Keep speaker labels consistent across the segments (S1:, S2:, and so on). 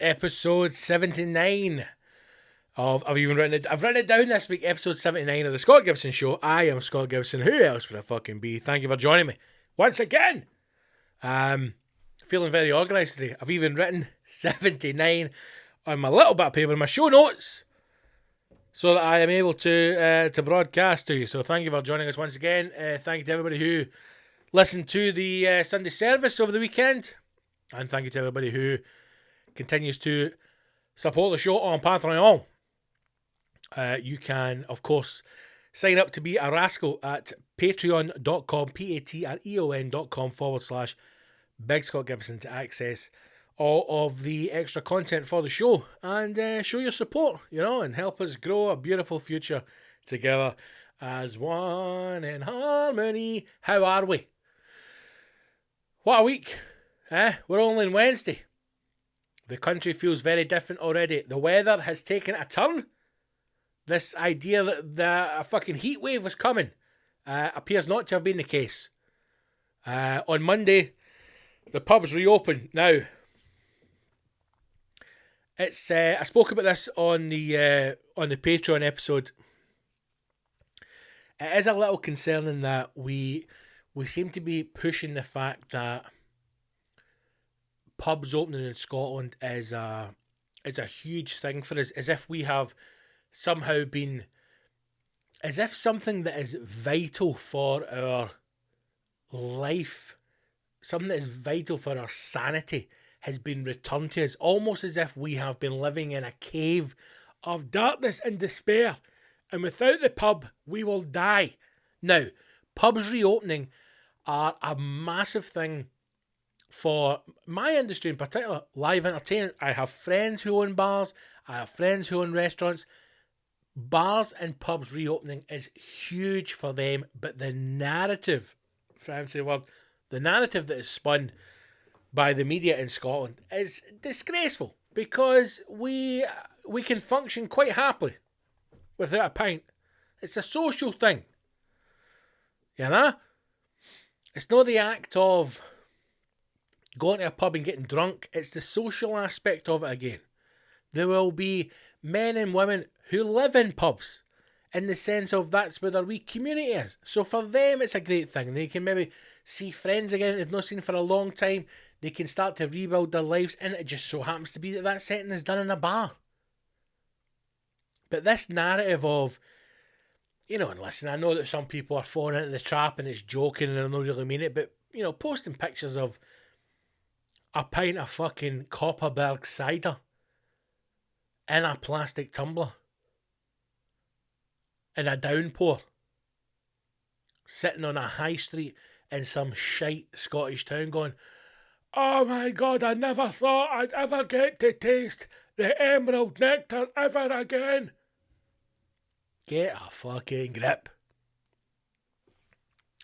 S1: Episode 79 of, I've written it down this week, episode 79 of the Scott Gibson Show. I am Scott Gibson. Who else would I fucking be? Thank you for joining me once again. Feeling very organised today. I've even written 79 on my little bit of paper in my show notes so that I am able to broadcast to you. So thank you for joining us once again. Thank you to everybody who listened to the Sunday service over the weekend. And thank you to everybody who continues to support the show on Patreon. You can, of course, sign up to be a rascal at patreon.com, patreon.com/Big Scott Gibson to access all of the extra content for the show and show your support, and help us grow a beautiful future together as one in harmony. How are we? What a week, We're only on Wednesday. The country feels very different already. The weather has taken a turn. This idea that a fucking heat wave was coming appears not to have been the case. On Monday, the pubs reopen. Now, it's I spoke about this on the Patreon episode. It is a little concerning that we seem to be pushing the fact that pubs opening in Scotland is a huge thing for us, as if we have somehow been, as if something that is vital for our life, something that is vital for our sanity has been returned to us, almost as if we have been living in a cave of darkness and despair, and without the pub we will die. Now, pubs reopening are a massive thing for my industry in particular, live entertainment. I have friends who own bars, I have friends who own restaurants. Bars and pubs reopening is huge for them, but the narrative, fancy word, the narrative that is spun by the media in Scotland is disgraceful, because we can function quite happily without a pint. It's a social thing, It's not the act of going to a pub and getting drunk. It's the social aspect of it again. There will be men and women who live in pubs in the sense of that's where their wee community is. So for them, it's a great thing. They can maybe see friends again they've not seen for a long time. They can start to rebuild their lives, and it just so happens to be that setting is done in a bar. But this narrative of, and listen, I know that some people are falling into the trap and it's joking and I don't really mean it, but, posting pictures of a pint of fucking Copperberg cider in a plastic tumbler in a downpour, sitting on a high street in some shite Scottish town going, oh my God, I never thought I'd ever get to taste the emerald nectar ever again. Get a fucking grip.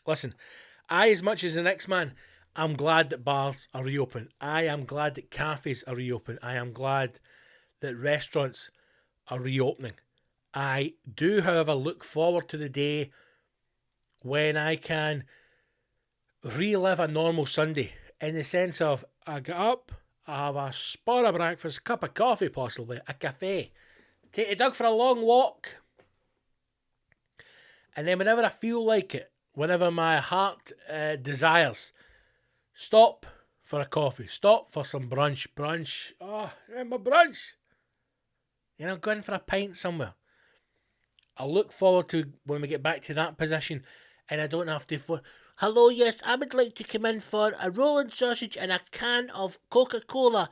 S1: Listen, as much as the next man, I'm glad that bars are reopened. I am glad that cafes are reopened. I am glad that restaurants are reopening. I do, however, look forward to the day when I can relive a normal Sunday, in the sense of I get up, I have a spot of breakfast, a cup of coffee possibly, a cafe, take the dog for a long walk, and then whenever I feel like it, whenever my heart desires, stop for a coffee, stop for some brunch, my brunch, going for a pint somewhere. I look forward to when we get back to that position and I don't have to hello, yes, I would like to come in for a rolling sausage and a can of Coca-Cola.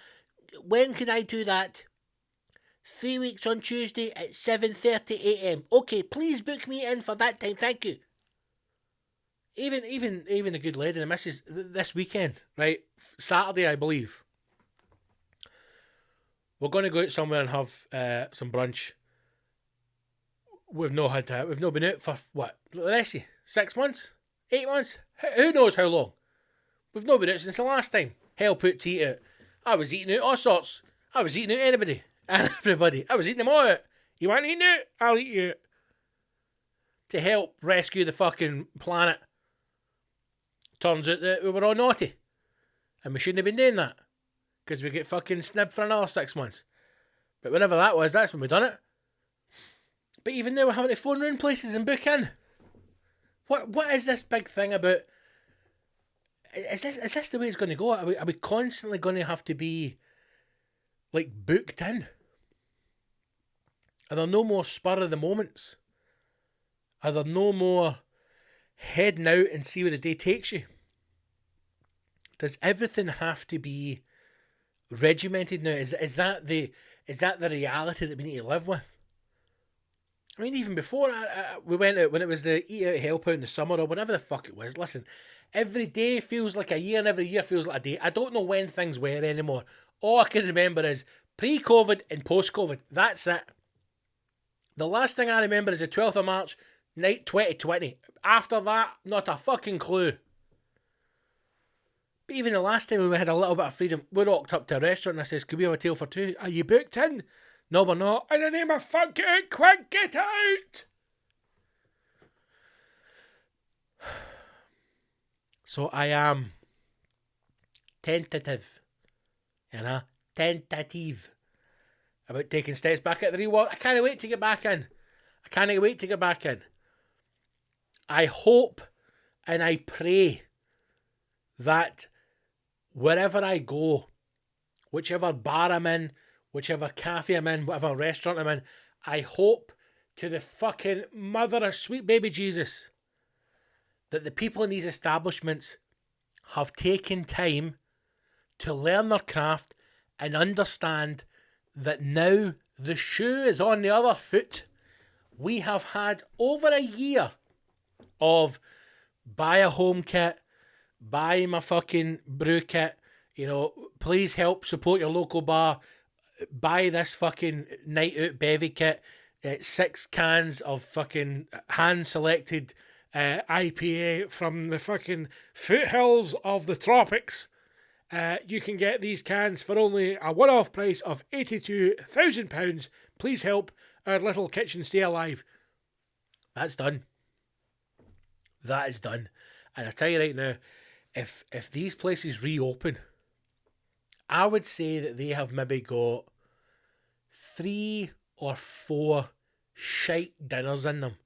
S1: When can I do that? 3 weeks on Tuesday at 7:30 a.m. Okay, please book me in for that time, thank you. Even the good lady, the missus, this weekend, right? Saturday, I believe. We're going to go out somewhere and have some brunch. We've not been out for, what, the rest of you? 6 months? 8 months? Who knows how long? We've not been out since the last time. Hell put to eat out. I was eating out all sorts. I was eating out anybody and everybody. I was eating them all out. You want to eat out? I'll eat you out. To help rescue the fucking planet. Turns out that we were all naughty. And we shouldn't have been doing that. Because we get fucking snibbed for another 6 months. But whenever that was, that's when we done it. But even now we're having to phone round places and book in. What is this big thing about? Is this the way it's going to go? Are we constantly going to have to be like booked in? Are there no more spur of the moments? Are there no more heading out and see where the day takes you? Does everything have to be regimented now? Is that the reality that we need to live with? I mean, even before we went out, when it was the eat out, help out in the summer or whatever the fuck it was, listen, every day feels like a year and every year feels like a day. I don't know when things were anymore. All I can remember is pre-COVID and post-COVID. That's it. The last thing I remember is the 12th of March, night 2020. After that, not a fucking clue. But even the last time when we had a little bit of freedom, we rocked up to a restaurant and I says, could we have a table for two? Are you booked in? No, we're not. In the name of fuck it, quick, get out! So I am tentative, tentative about taking steps back at the real world. I can't wait to get back in. I hope and I pray that wherever I go, whichever bar I'm in, whichever cafe I'm in, whatever restaurant I'm in, I hope to the fucking mother of sweet baby Jesus that the people in these establishments have taken time to learn their craft and understand that now the shoe is on the other foot. We have had over a year of buy a home kit, buy my fucking brew kit, please help support your local bar, buy this fucking night out bevy kit, 6 cans of fucking hand-selected IPA from the fucking foothills of the tropics. You can get these cans for only a one-off price of £82,000. Please help our little kitchen stay alive. That's done. That is done. And I tell you right now, if these places reopen, I would say that they have maybe got 3 or 4 shite dinners in them.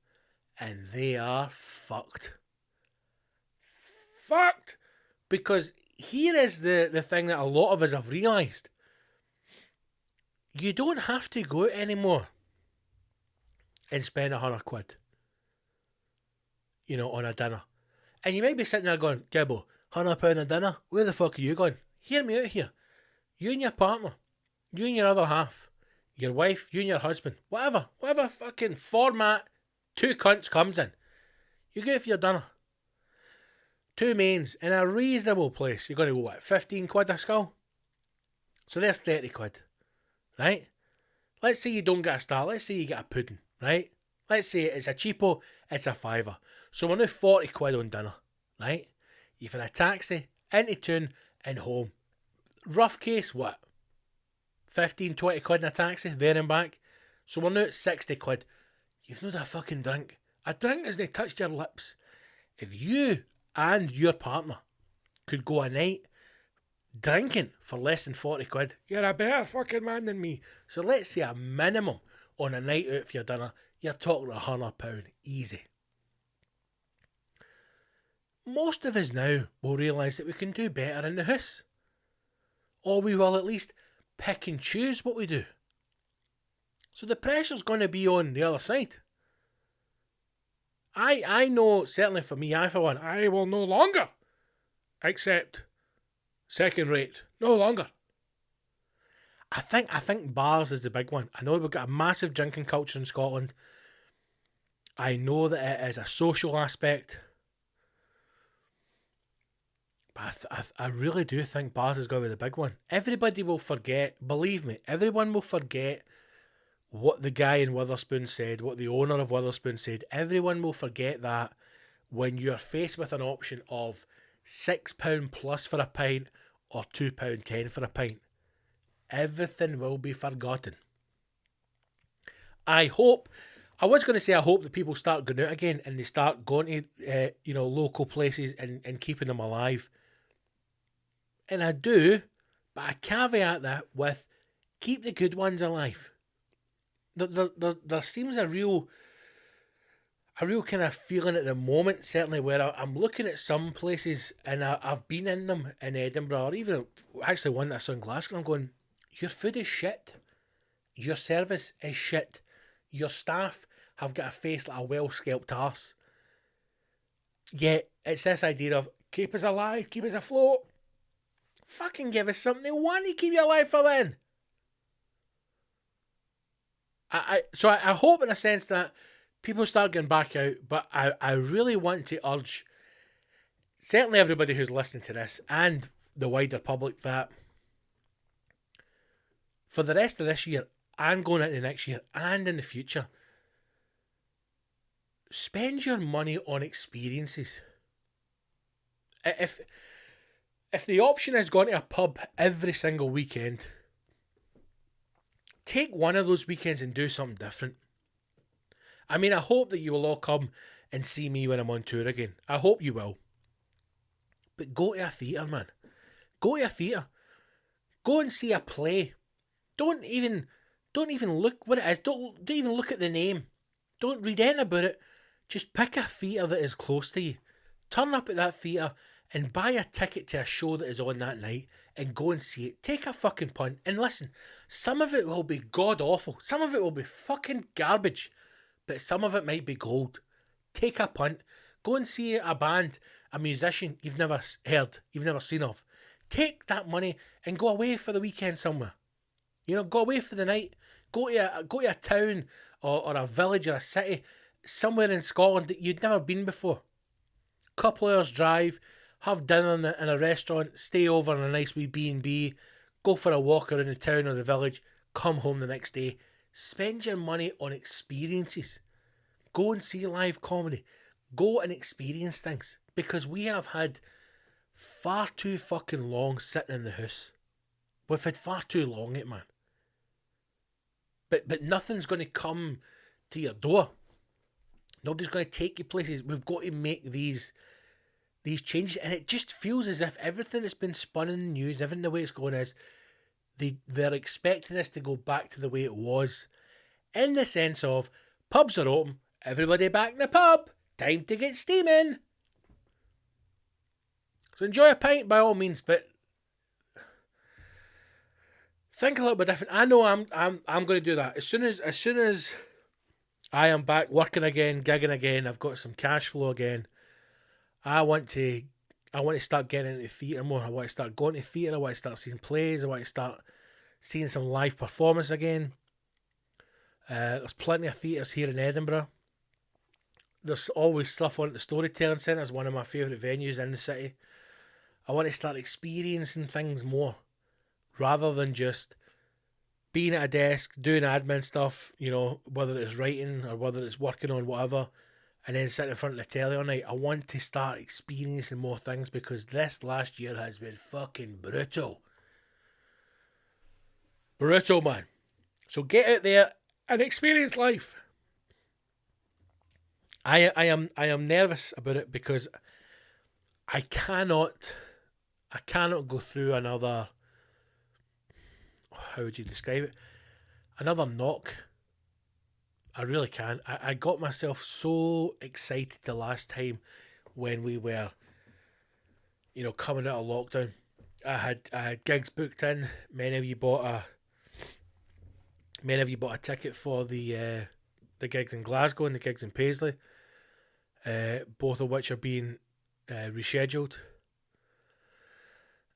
S1: And they are fucked. Fucked! Because here is the thing that a lot of us have realised. You don't have to go out anymore and spend £100 on a dinner. And you might be sitting there going, Gibbo, £100 a dinner? Where the fuck are you going? Hear me out here. You and your partner, you and your other half, your wife, you and your husband, whatever fucking format 2 cunts comes in, you go for your dinner. 2 mains in a reasonable place. You're going to go, what, £15 a skull? So there's £30, right? Let's say you don't get a star. Let's say you get a pudding, right? Let's say it's a cheapo, it's a £5. So we're now £40 on dinner, right? You've had a taxi, into town and home. Rough case, what? 15, £20 in a taxi, there and back. So we're now at £60. You've not had a fucking drink. A drink hasn't touched your lips. If you and your partner could go a night drinking for less than £40, you're a better fucking man than me. So let's say a minimum on a night out for your dinner, you're talking £100 easy. Most of us now will realise that we can do better in the house. Or we will at least pick and choose what we do. So the pressure's going to be on the other side. I know, certainly for me, for one, I will no longer accept second rate. No longer. I think bars is the big one. I know we've got a massive drinking culture in Scotland. I know that it is a social aspect. But I really do think bars is going to be the big one. Everybody will forget, believe me, everyone will forget what the guy in Witherspoon said, what the owner of Witherspoon said. Everyone will forget that when you're faced with an option of £6 plus for a pint or £2.10 for a pint. Everything will be forgotten. I hope that people start going out again and they start going to local places and keeping them alive. And I do, but I caveat that with keep the good ones alive. There seems a real kind of feeling at the moment, certainly, where I'm looking at some places, and I've been in them in Edinburgh, or even actually one that I saw in Glasgow, and I'm going, your food is shit. Your service is shit. Your staff have got a face like a well-scalped arse. Yet, it's this idea of, keep us alive, keep us afloat. Fucking give us something they want to keep you alive for then. So I hope in a sense that people start getting back out, but I really want to urge certainly everybody who's listening to this and the wider public that for the rest of this year and going into next year and in the future, spend your money on experiences. If the option is going to a pub every single weekend, take one of those weekends and do something different. I mean, I hope that you will all come and see me when I'm on tour again. I hope you will. But go to a theatre, man. Go to a theatre. Go and see a play. Don't even look what it is. Don't even look at the name. Don't read anything about it. Just pick a theatre that is close to you. Turn up at that theatre and buy a ticket to a show that is on that night and go and see it. Take a fucking punt. And listen, some of it will be god awful. Some of it will be fucking garbage. But some of it might be gold. Take a punt. Go and see a band, a musician you've never heard, you've never seen of. Take that money and go away for the weekend somewhere. You know, go away for the night. Go to a town or a village or a city somewhere in Scotland that you'd never been before. Couple hours drive, have dinner in a restaurant, stay over in a nice wee B&B, go for a walk around the town or the village, come home the next day. Spend your money on experiences. Go and see live comedy. Go and experience things. Because we have had far too fucking long sitting in the house. We've had far too long it, man. But nothing's going to come to your door. Nobody's going to take you places. We've got to make these changes. And it just feels as if everything that's been spun in the news, everything the way it's going is, they're expecting us to go back to the way it was. In the sense of, pubs are open, everybody back in the pub, time to get steaming. So enjoy a pint by all means, but think a little bit different. I know I'm going to do that. As soon as I am back working again, gigging again, I've got some cash flow again, I want to start getting into theatre more. I want to start going to theatre. I want to start seeing plays. I want to start seeing some live performance again. There's plenty of theatres here in Edinburgh. There's always stuff on at the Storytelling Centre. It's one of my favourite venues in the city. I want to start experiencing things more rather than just being at a desk, doing admin stuff, you know, whether it's writing or whether it's working on whatever, and then sitting in front of the telly all night. I want to start experiencing more things because this last year has been fucking brutal. Brutal, man. So get out there and experience life. I am nervous about it because I cannot go through another, how would you describe it? Another knock. I really can't. I got myself so excited the last time when we were, you know, coming out of lockdown. I had gigs booked in. Many of you bought a ticket for the gigs in Glasgow and the gigs in Paisley, both of which are being rescheduled.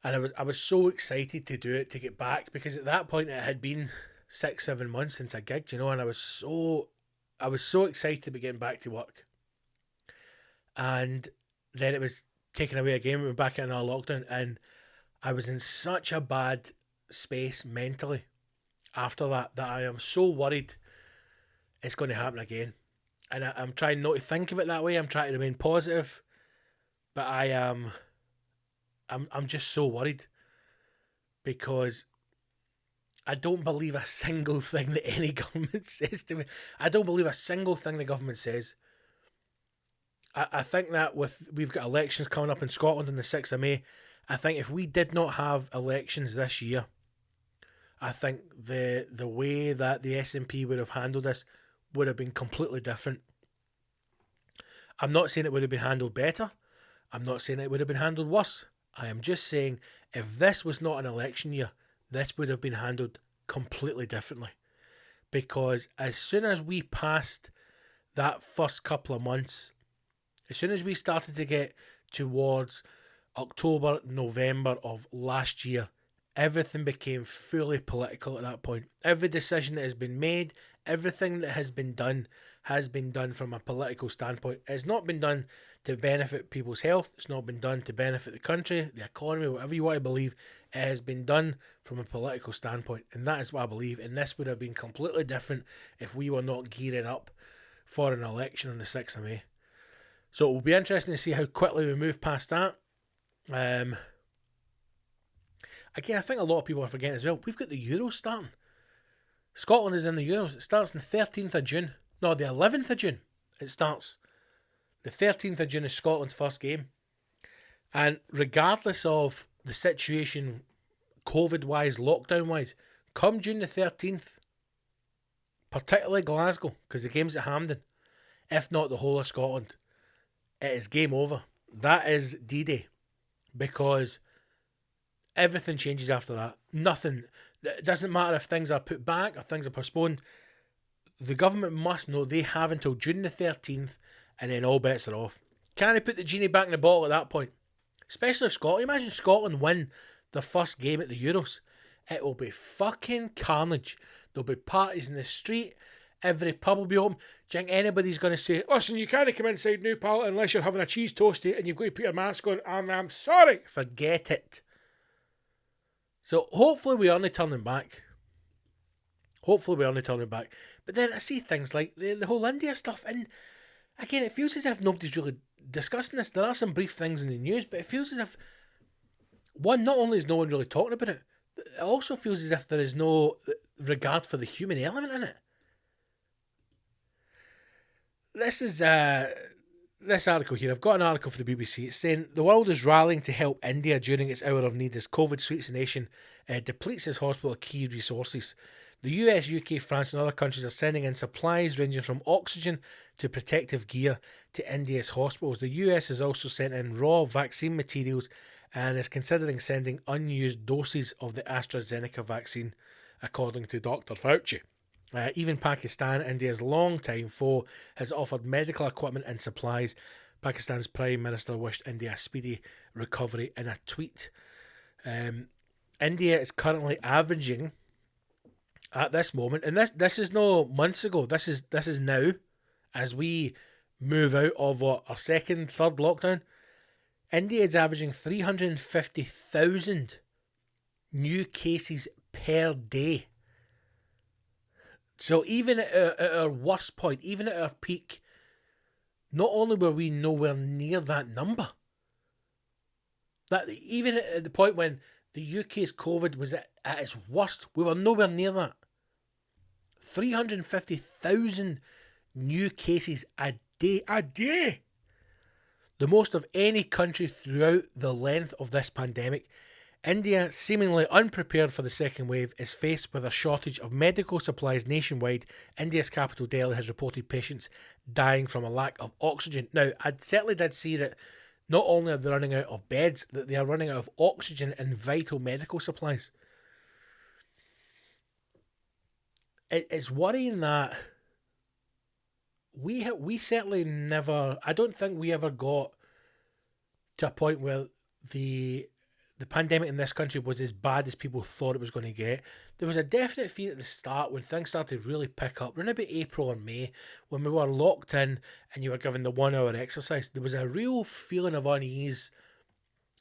S1: And I was so excited to do it, to get back, because at that point it had been 6-7 months since I gigged, you know, and I was so excited to be getting back to work. And then it was taken away again. We were back in our lockdown, and I was in such a bad space mentally after that I am so worried it's going to happen again. And I'm trying not to think of it that way. I'm trying to remain positive, but I'm just so worried because I don't believe a single thing that any government says to me. I don't believe a single thing the government says. I think that we've got elections coming up in Scotland on the 6th of May. I think if we did not have elections this year, I think the way that the SNP would have handled this would have been completely different. I'm not saying it would have been handled better. I'm not saying it would have been handled worse. I am just saying if this was not an election year, this would have been handled completely differently. Because as soon as we passed that first couple of months, as soon as we started to get towards October, November of last year, everything became fully political at that point. Every decision that has been made, everything that has been done from a political standpoint. It's not been done to benefit people's health. It's not been done to benefit the country, the economy, whatever you want to believe. It has been done from a political standpoint. And that is what I believe. And this would have been completely different if we were not gearing up for an election on the 6th of May. So it will be interesting to see how quickly we move past that. Again, I think a lot of people are forgetting as well, we've got the Euros starting. Scotland is in the Euros. It starts on the 13th of June. No, the 11th of June it starts. The 13th of June is Scotland's first game. And regardless of the situation, COVID-wise, lockdown-wise, come June the 13th, particularly Glasgow, because the game's at Hampden, if not the whole of Scotland, it is game over. That is D-Day. Because everything changes after that. Nothing. It doesn't matter if things are put back or things are postponed. The government must know they have until June the 13th and then all bets are off. Can they put the genie back in the bottle at that point? Especially if Scotland. Imagine Scotland win the first game at the Euros. It will be fucking carnage. There'll be parties in the street. Every pub will be open. Do you think anybody's going to say, listen, you can't come inside now, pal, unless you're having a cheese toastie and you've got to put your mask on? I'm sorry. Forget it. So hopefully we aren't turning back. But then I see things like the whole India stuff. And again, it feels as if nobody's really discussing this. There are some brief things in the news, but it feels as if, one, not only is no one really talking about it, it also feels as if there is no regard for the human element in it. This is this article here. I've got an article for the BBC. It's saying the world is rallying to help India during its hour of need as COVID sweeps the nation, depletes its hospital key resources. The US, UK, France and other countries are sending in supplies ranging from oxygen to protective gear to India's hospitals. The US has also sent in raw vaccine materials and is considering sending unused doses of the AstraZeneca vaccine, according to Dr. Fauci. Even Pakistan, India's long-time foe, has offered medical equipment and supplies. Pakistan's Prime Minister wished India a speedy recovery in a tweet. India is currently averaging, at this moment, and this is no months ago, this is now, as we move out of our second, third lockdown, India is averaging 350,000 new cases per day. So even at our worst point, even at our peak, not only were we nowhere near that number, that even at the point when the UK's COVID was at its worst, we were nowhere near that. 350,000 new cases a day. The most of any country throughout the length of this pandemic. India, seemingly unprepared for the second wave, is faced with a shortage of medical supplies nationwide. India's capital, Delhi, has reported patients dying from a lack of oxygen. Now, I certainly did see that not only are they running out of beds, that they are running out of oxygen and vital medical supplies. It's worrying that we certainly never, I don't think we ever got to a point where the pandemic in this country was as bad as people thought it was going to get. There was a definite fear at the start when things started to really pick up, around about April or May, when we were locked in and you were given the 1 hour exercise. There was a real feeling of unease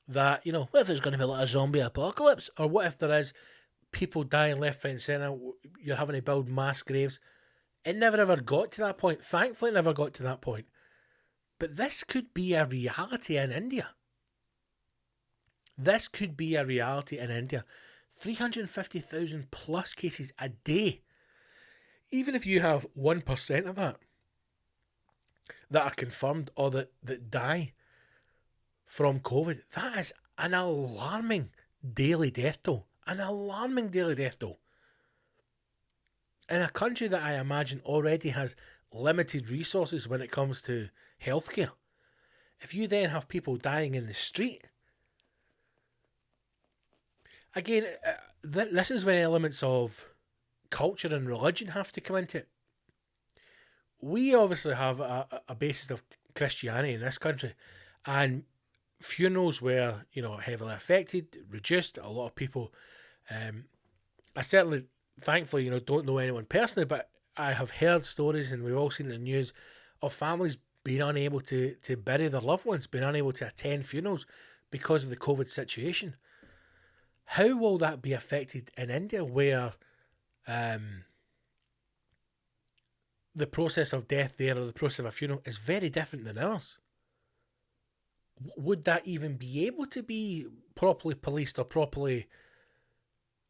S1: that, what if there's going to be like a zombie apocalypse? Or what if there is people dying left, right and centre, you're having to build mass graves? It never ever got to that point. Thankfully, it never got to that point. But this could be a reality in India. This could be a reality in India. 350,000 plus cases a day. Even if you have 1% of that are confirmed or that die from COVID, that is an alarming daily death toll. An alarming daily death toll. In a country that I imagine already has limited resources when it comes to healthcare. If you then have people dying in the street, again, this is when elements of culture and religion have to come into it. We obviously have a basis of Christianity in this country, and funerals were, heavily affected, reduced. A lot of people, I certainly, thankfully, don't know anyone personally, but I have heard stories, and we've all seen in the news, of families being unable to bury their loved ones, being unable to attend funerals because of the COVID situation. How will that be affected in India, where the process of death there, or the process of a funeral, is very different than ours? Would that even be able to be properly policed or properly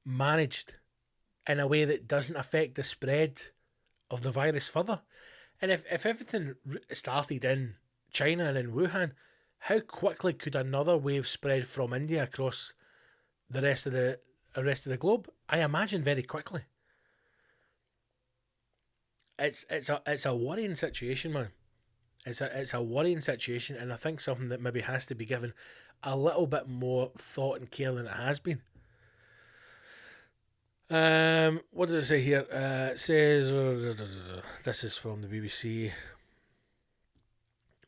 S1: managed in a way that doesn't affect the spread of the virus further? And if everything started in China and in Wuhan, how quickly could another wave spread from India across the rest of the globe? I imagine very quickly. It's a worrying situation, man. It's a worrying situation, and I think something that maybe has to be given a little bit more thought and care than it has been. What did it say here? It says, this is from the BBC.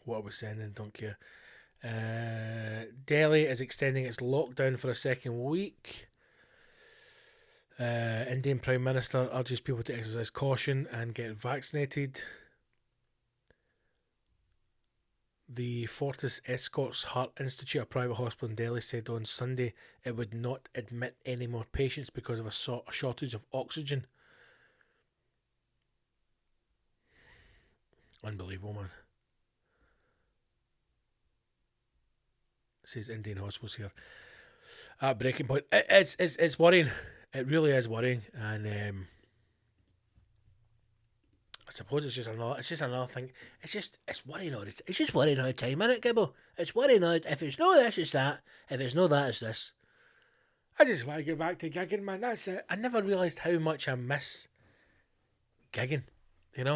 S1: What are we sending? Don't care. Delhi is extending its lockdown for a second week. Indian Prime Minister urges people to exercise caution and get vaccinated. The Fortis Escorts Heart Institute, a private hospital in Delhi, said on Sunday it would not admit any more patients because of a shortage of oxygen. Unbelievable, man. It says Indian hospitals here. At breaking point. It's worrying. It really is worrying, and I suppose it's just another thing. It's worrying all the time. It's just worrying all the time, isn't it, Gibbo? It's worrying all the time. If it's no this, it's that. If it's no that, it's this. I just want to get back to gigging, man. That's it. I never realised how much I miss gigging. It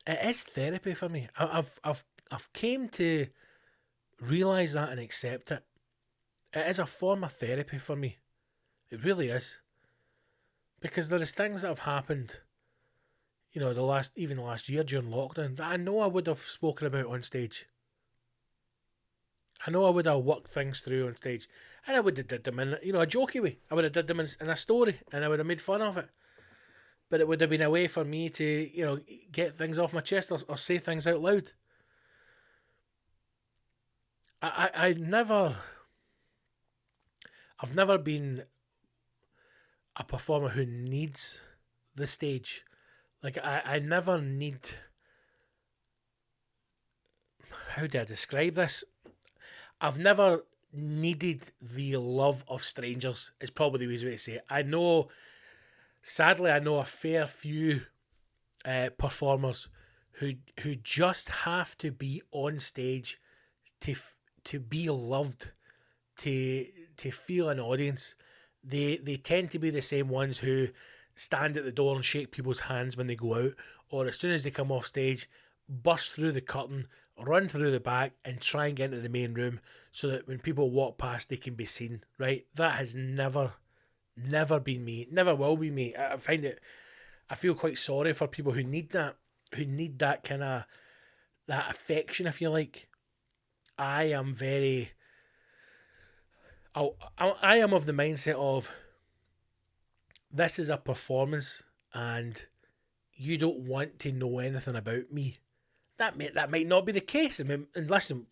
S1: is therapy for me. I've came to realise that and accept it. It is a form of therapy for me. It really is. Because there is things that have happened, the last year during lockdown, that I know I would have spoken about on stage. I know I would have worked things through on stage. And I would have did them in, a jokey way. I would have did them in a story, and I would have made fun of it. But it would have been a way for me to, get things off my chest or say things out loud. I've never been a performer who needs the stage. Like, I never need... How do I describe this? I've never needed the love of strangers, is probably the easy way to say it. Sadly, I know a fair few performers who just have to be on stage to be loved, to feel an audience. They tend to be the same ones who stand at the door and shake people's hands when they go out, or as soon as they come off stage, burst through the curtain, run through the back and try and get into the main room so that when people walk past they can be seen, right? That has never been me, never will be me. I feel quite sorry for people who need that kind of, that affection, if you like. I am of the mindset of, this is a performance and you don't want to know anything about me. That might not be the case. And listen,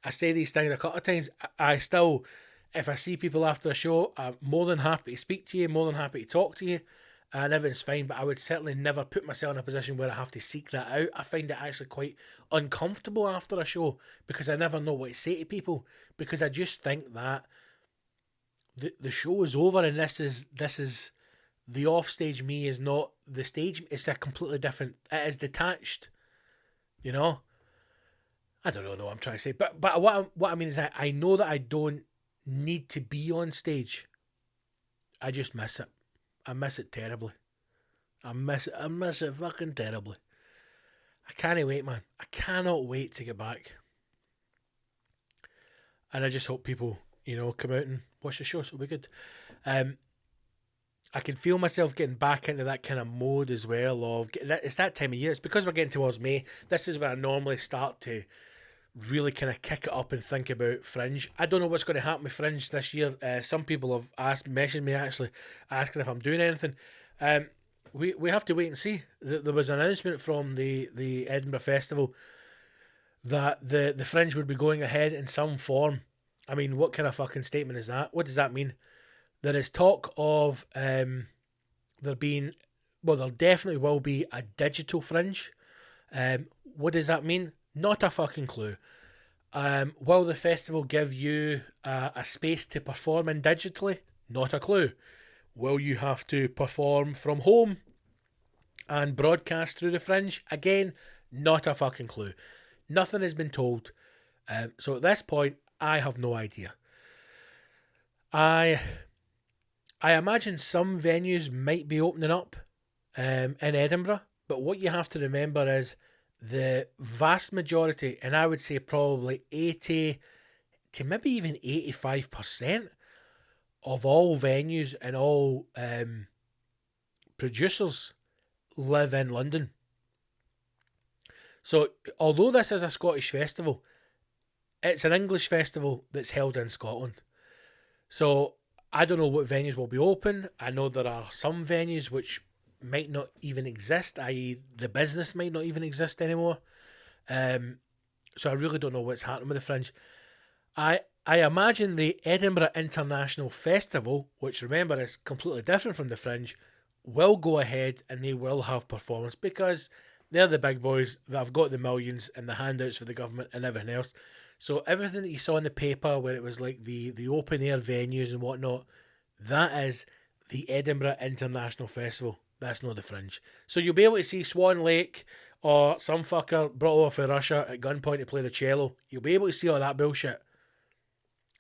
S1: I say these things a couple of times. I still, if I see people after a show, I'm more than happy to speak to you, more than happy to talk to you, and everything's fine. But I would certainly never put myself in a position where I have to seek that out. I find it actually quite uncomfortable after a show because I never know what to say to people, because I just think that the show is over and this is the offstage me is not the stage. It's a completely different. It is detached. I don't really know what I'm trying to say, but what I mean is that I know that I don't need to be on stage. I just miss it. I miss it terribly. I miss it fucking terribly. I can't wait, man. I cannot wait to get back. And I just hope people, come out and watch the show, so it'll be good. I can feel myself getting back into that kind of mode as well. It's that time of year. It's because we're getting towards May. This is where I normally start to really kind of kick it up and think about Fringe. I don't know what's going to happen with Fringe this year. Some people have messaged me actually asking if I'm doing anything. We have to wait and see. There was an announcement from the Edinburgh Festival that the Fringe would be going ahead in some form. I mean, what kind of fucking statement is that? What does that mean? There is talk of there definitely will be a digital Fringe. What does that mean? Not a fucking clue. Will the festival give you a space to perform in digitally? Not a clue. Will you have to perform from home and broadcast through the Fringe? Again, not a fucking clue. Nothing has been told. So at this point, I have no idea. I imagine some venues might be opening up in Edinburgh, but what you have to remember is the vast majority, and I would say probably 80 to maybe even 85% of all venues and all producers live in London. So although this is a Scottish festival, it's an English festival that's held in Scotland. So I don't know what venues will be open. I know there are some venues which might not even exist, i.e. the business might not even exist anymore. So I really don't know what's happening with the Fringe. I imagine the Edinburgh International Festival, which remember is completely different from the Fringe, will go ahead and they will have performance because they're the big boys that have got the millions and the handouts for the government and everything else. So everything that you saw in the paper where it was like the open air venues and whatnot, that is the Edinburgh International Festival. That's not the Fringe. So you'll be able to see Swan Lake or some fucker brought over from Russia at gunpoint to play the cello. You'll be able to see all that bullshit.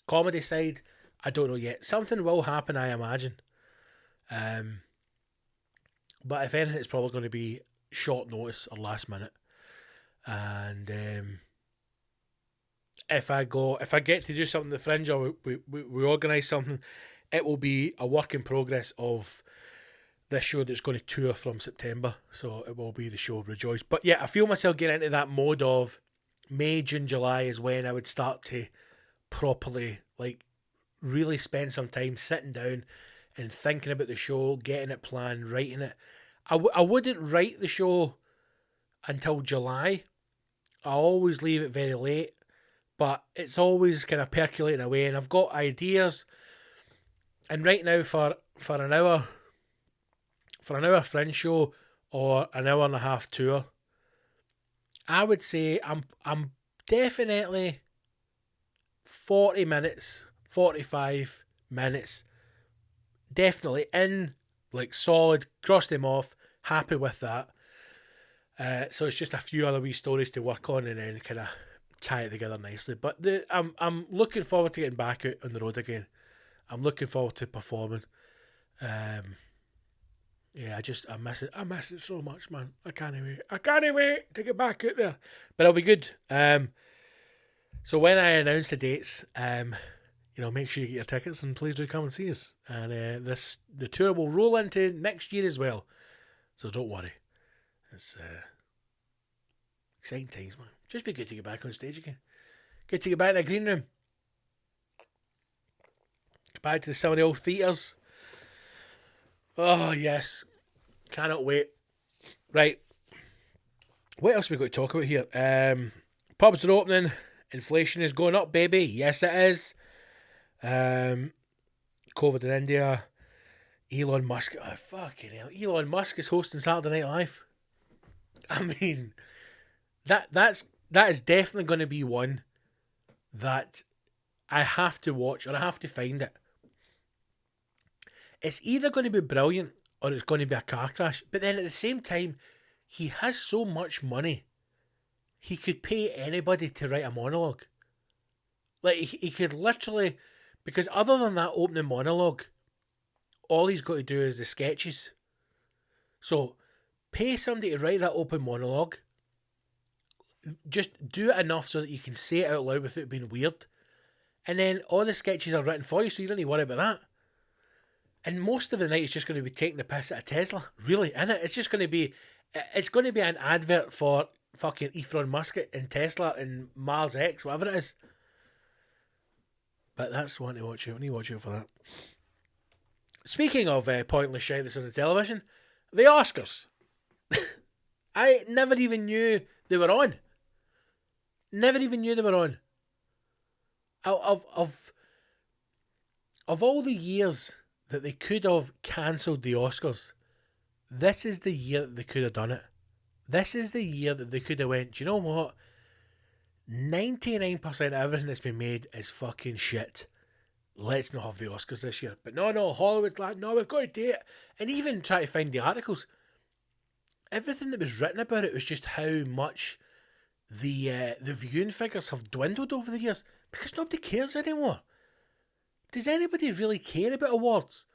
S1: Comedy side, I don't know yet. Something will happen, I imagine. But if anything, it's probably going to be short notice or last minute. And if I get to do something at the Fringe or we organise something, it will be a work in progress of this show that's going to tour from September. So it will be the show Rejoice. But yeah, I feel myself getting into that mode of May, June, July is when I would start to properly, like, really spend some time sitting down and thinking about the show, getting it planned, writing it. I wouldn't write the show until July. I always leave it very late, but it's always kind of percolating away, and I've got ideas. And right now for an hour Fringe show or an hour and a half tour, I would say I'm definitely 40 minutes, 45 minutes, definitely in, like, solid, crossed them off, happy with that. So it's just a few other wee stories to work on and then kind of tie it together nicely. But I'm looking forward to getting back out on the road again. I'm looking forward to performing. Yeah, I miss it. I miss it so much, man. I can't wait to get back out there. But it'll be good. So when I announce the dates, make sure you get your tickets and please do come and see us. And the tour will roll into next year as well. So don't worry. It's exciting times, man. Just be good to get back on stage again. Good to get back in the green room. Get back to some of the old theatres. Oh, yes. Cannot wait. Right. What else have we got to talk about here? Pubs are opening. Inflation is going up, baby. Yes, it is. COVID in India. Elon Musk. Oh, fucking hell. Elon Musk is hosting Saturday Night Live. I mean, that is definitely going to be one that I have to watch or I have to find it. It's either going to be brilliant or it's going to be a car crash. But then at the same time, he has so much money he could pay anybody to write a monologue. Like, he could literally, because other than that opening monologue, all he's got to do is the sketches. So, pay somebody to write that open monologue. Just do it enough so that you can say it out loud without it being weird. And then all the sketches are written for you, so you don't need to worry about that. And most of the night is just going to be taking the piss at a Tesla. Really, innit? It's just going to be... It's going to be an advert for fucking Elon Musk and Tesla and Mars X, whatever it is. But that's one to watch out. I need to watch out for that. Speaking of pointless shit that's on the television, the Oscars. I never even knew they were on. Never even knew they were on. Of all the years that they could have cancelled the Oscars, this is the year that they could have done it. This is the year that they could have went, do you know what? 99% of everything that's been made is fucking shit. Let's not have the Oscars this year. But no, Hollywood's like, no, we've got to do it. And even try to find the articles. Everything that was written about it was just how much the viewing figures have dwindled over the years. Because nobody cares anymore. Does anybody really care about awards?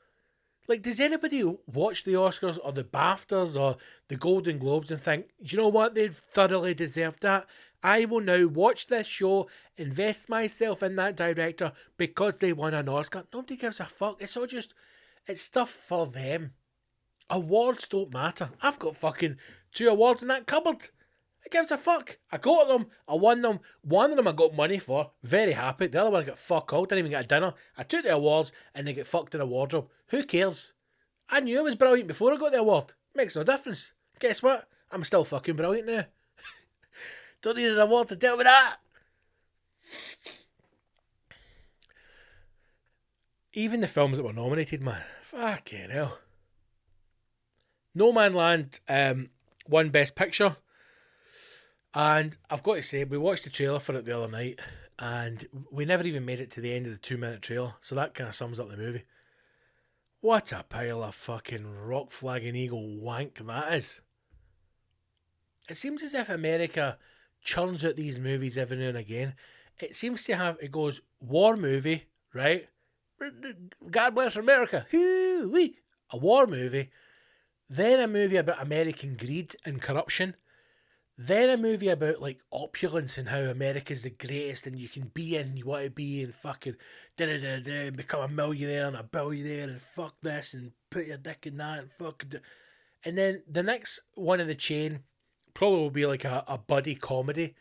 S1: Like, does anybody watch the Oscars or the BAFTAs or the Golden Globes and think, do you know what, they thoroughly deserved that? I will now watch this show, invest myself in that director because they won an Oscar. Nobody gives a fuck. It's all just, it's stuff for them. Awards don't matter. I've got fucking 2 awards in that cupboard. It gives a fuck. I got them. I won them. One of them I got money for. Very happy. The other one I got fuck all. Didn't even get a dinner. I took the awards and they get fucked in a wardrobe. Who cares? I knew I was brilliant before I got the award. Makes no difference. Guess what? I'm still fucking brilliant now. Don't need an award to deal with that. Even the films that were nominated, man. Fucking hell. No Man Land won Best Picture. And I've got to say, we watched the trailer for it the other night, and we never even made it to the end of the 2-minute trailer, so that kind of sums up the movie. What a pile of fucking rock flagging eagle wank that is. It seems as if America churns out these movies every now and again. It seems to have, it goes, war movie, right? God bless America. Hoo-wee. A war movie. Then a movie about American greed and corruption. Then a movie about like opulence and how America's the greatest and you can be in you want to be and fucking become a millionaire and a billionaire and fuck this and put your dick in that and fuck. And then the next one in the chain probably will be like a buddy comedy,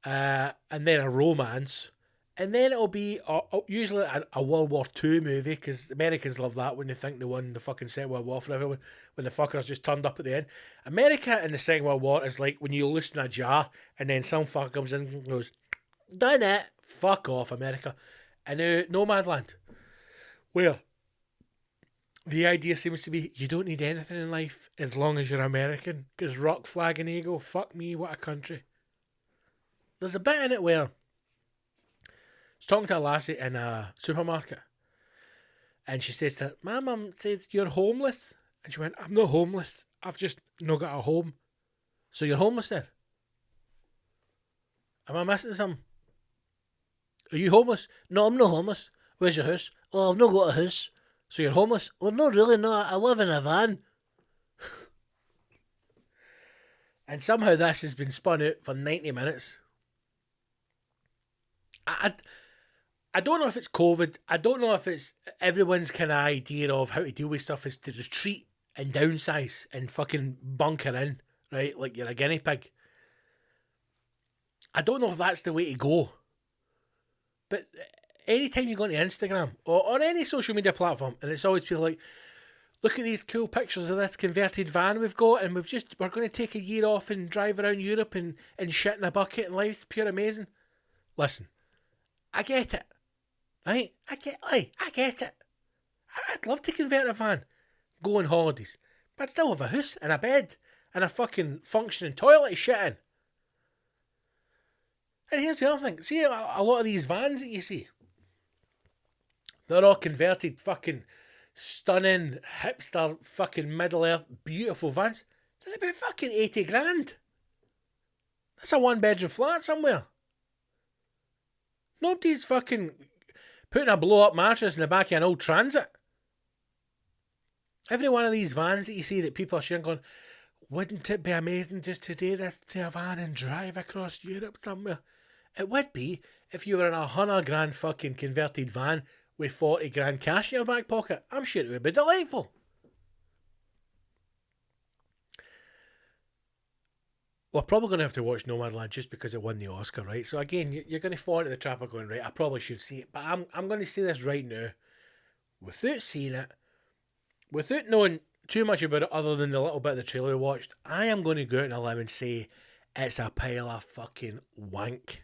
S1: and then a romance, and then it'll be usually a World War II movie, because Americans love that when they think they won the fucking Second World War for everyone, when the fuckers just turned up at the end. America in the Second World War is like when you loosen a jar and then some fucker comes in and goes, done it, fuck off America. And No Man's Land, where the idea seems to be you don't need anything in life as long as you're American, because rock, flag and eagle, fuck me, what a country. There's a bit in it where she's talking to a lassie in a supermarket, and she says to her, my mum says, you're homeless. And she went, I'm not homeless, I've just not got a home. So you're homeless then? Am I missing something? Are you homeless? No, I'm not homeless. Where's your house? Oh, I've not got a house. So you're homeless? Well, not really, no, I live in a van. And somehow this has been spun out for 90 minutes. I don't know if it's COVID. I don't know if it's everyone's kind of idea of how to deal with stuff is to retreat and downsize and fucking bunker in, right? Like you're a guinea pig. I don't know if that's the way to go. But anytime you go into Instagram or any social media platform, and it's always people like, look at these cool pictures of this converted van we've got, and we're going to take a year off and drive around Europe and shit in a bucket, and life's pure amazing. Listen, I get it, right? I get it. I'd love to convert a van, go on holidays, but I'd still have a house and a bed and a fucking functioning toilet to shit in. And here's the other thing. See, a lot of these vans that you see, they're all converted fucking stunning, hipster, fucking Middle Earth, beautiful vans. They're about fucking 80 grand. That's a one-bedroom flat somewhere. Nobody's fucking putting a blow-up mattress in the back of an old Transit. Every one of these vans that you see that people are sharing going, wouldn't it be amazing just to do this to a van and drive across Europe somewhere? It would be if you were in a $100,000 fucking converted van with 40 grand cash in your back pocket. I'm sure it would be delightful. We're probably going to have to watch Nomadland just because it won the Oscar, right? So again, you're going to fall into the trap of going, right, I probably should see it. But I'm going to say this right now, without seeing it, without knowing too much about it other than the little bit of the trailer I watched, I am going to go out on a limb and say it's a pile of fucking wank.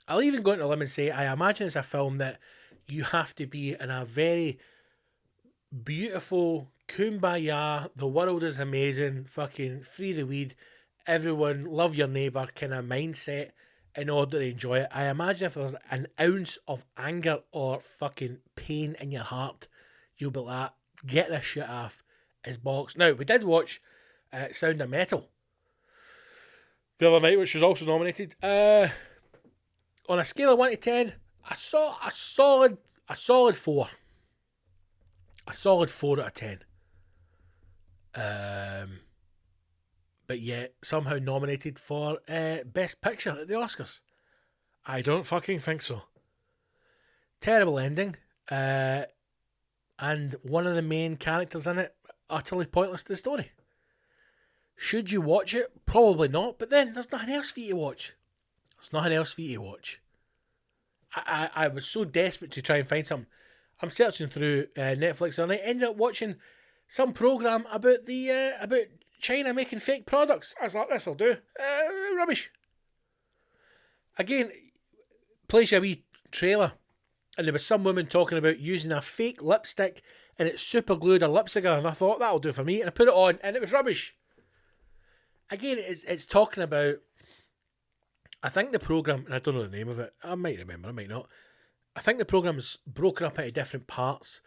S1: I'll even go out on a limb and say I imagine it's a film that you have to be in a very beautiful, kumbaya, the world is amazing, fucking free the weed, everyone, love your neighbour kind of mindset in order to enjoy it. I imagine if there's an ounce of anger or fucking pain in your heart, you'll be like, get this shit off his box. Now, we did watch Sound of Metal the other night, which was also nominated. On a scale of 1 to 10, I saw a solid 4. A solid 4 out of 10. But yet, somehow nominated for Best Picture at the Oscars. I don't fucking think so. Terrible ending. And one of the main characters in it, utterly pointless to the story. Should you watch it? Probably not, but then there's nothing else for you to watch. There's nothing else for you to watch. I was so desperate to try and find something. I'm searching through Netflix and I ended up watching some program about about China making fake products. I was like, this'll do. Rubbish. Again, plays you a wee trailer, and there was some woman talking about using a fake lipstick and it super glued her lips together, and I thought that'll do for me, and I put it on and it was rubbish. Again, it's talking about, I think the program, and I don't know the name of it, I might remember, I might not. I think the program is broken up into different parts,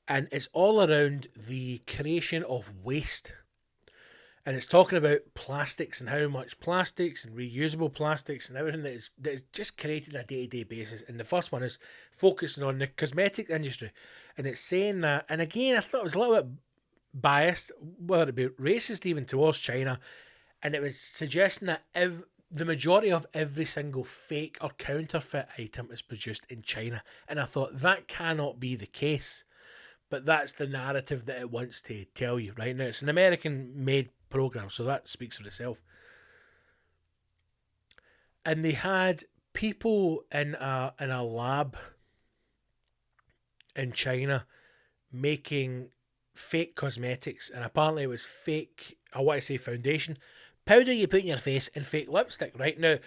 S1: and it's all around the creation of waste. And it's talking about plastics and how much plastics and reusable plastics and everything that is just created on a day-to-day basis. And the first one is focusing on the cosmetic industry. And it's saying that, and again, I thought it was a little bit biased, whether it be racist even towards China, and it was suggesting that the majority of every single fake or counterfeit item is produced in China. And I thought that cannot be the case. But that's the narrative that it wants to tell you right now. It's an American-made program, so that speaks for itself. And they had people in a lab in China making fake cosmetics, and apparently it was fake, I want to say foundation, powder you put in your face, and fake lipstick. Right now,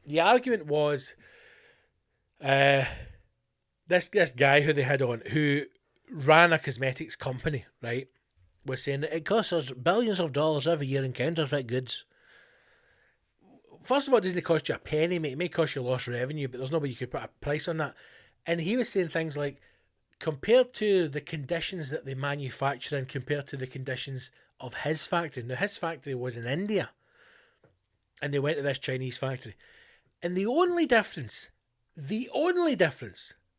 S1: the argument was this guy who they had on, who ran a cosmetics company, right, was saying that it costs us billions of dollars every year in counterfeit goods. First of all, it doesn't cost you a penny, mate. It may cost you lost revenue, but there's no way you could put a price on that. And he was saying things like, compared to the conditions that they manufacture and compared to the conditions of his factory. Now, his factory was in India, and they went to this Chinese factory. And the only difference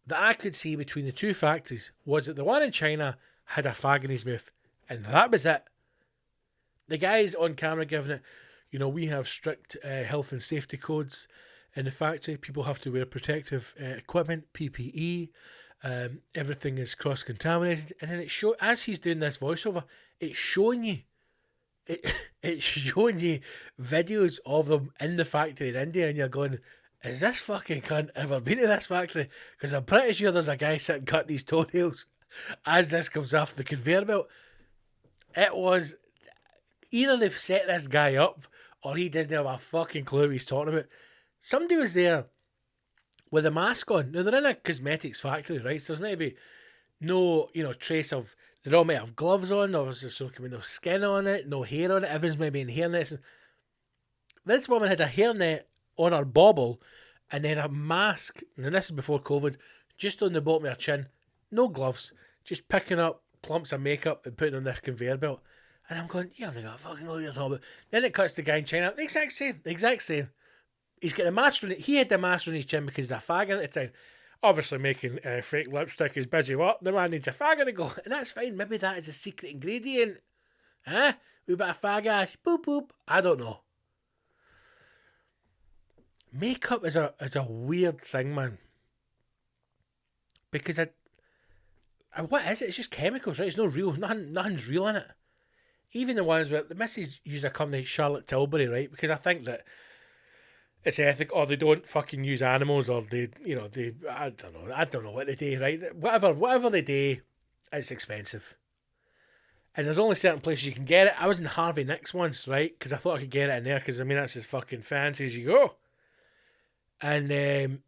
S1: that I could see between the two factories was that the one in China had a fag in his mouth, and that was it. The guy's on camera giving it, we have strict health and safety codes in the factory. People have to wear protective equipment, PPE. Everything is cross-contaminated. And then as he's doing this voiceover, it's showing you videos of them in the factory in India, and you're going, is this fucking cunt ever been to this factory? Because I'm pretty sure there's a guy sitting cutting his toenails as this comes off the conveyor belt. It was, either they've set this guy up or he doesn't have a fucking clue what he's talking about. Somebody was there with a mask on. Now, they're in a cosmetics factory, right? So there's maybe no, trace of, they all might have gloves on, obviously, so there can be no skin on it, no hair on it, everyone's maybe in hairnets. This woman had a hairnet on her bobble, and then a mask, and this is before COVID, just on the bottom of her chin, no gloves, just picking up clumps of makeup and putting on this conveyor belt. And I'm going, yeah, I fucking know what you're talking about. Then it cuts to the guy in China, the exact same. He's got the mask on it. He had the mask on his chin because he's a faggot at the time. Obviously making fake lipstick is busy work. The man needs a faggot to go. And that's fine. Maybe that is a secret ingredient. Huh? We bit of fag ash. Boop, boop. I don't know. Makeup is a weird thing, man. Because what is it? It's just chemicals, right? It's no real. Nothing's real in it. Even the ones where the missus use a company Charlotte Tilbury, right? Because I think that it's ethical, or they don't fucking use animals, or they I don't know what they do, right? Whatever they do, it's expensive. And there's only certain places you can get it. I was in Harvey Nicks once, right? Because I thought I could get it in there, because I mean that's as fucking fancy as you go. And it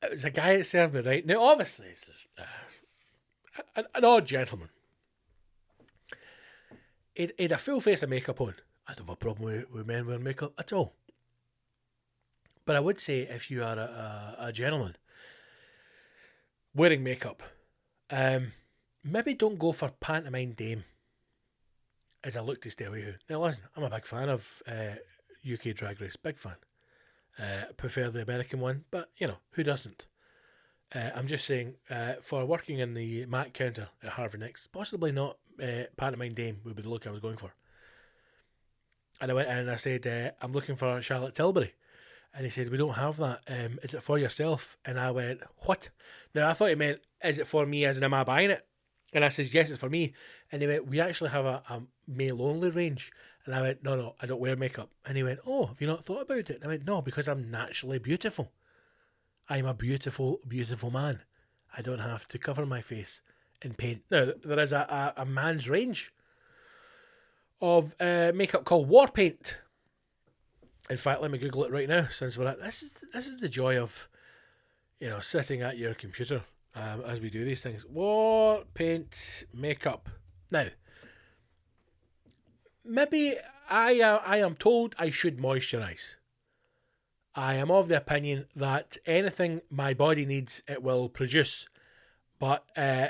S1: was a guy that served me, right? Now obviously it's an odd gentleman. He had a full face of makeup on. I don't have a problem with men wearing makeup at all. But I would say if you are a gentleman wearing makeup, maybe don't go for pantomime dame as a look to stay away from. Now listen, I'm a big fan of UK Drag Race, big fan. Prefer the American one, but who doesn't? I'm just saying, for working in the Mac counter at Harvey Nicks, possibly not pantomime dame would be the look I was going for. And I went in and I said, I'm looking for Charlotte Tilbury. And he said, we don't have that. Is it for yourself? And I went, what? Now, I thought he meant, is it for me as in am I buying it? And I said, yes, it's for me. And he went, we actually have a male-only range. And I went, no, I don't wear makeup. And he went, oh, have you not thought about it? And I went, no, because I'm naturally beautiful. I'm a beautiful, beautiful man. I don't have to cover my face in paint. Now, there is a man's range of makeup called War Paint. In fact, let me Google it right now, since we're at this is the joy of sitting at your computer as we do these things. War Paint makeup. Now, maybe I am told I should moisturise. I am of the opinion that anything my body needs, it will produce. But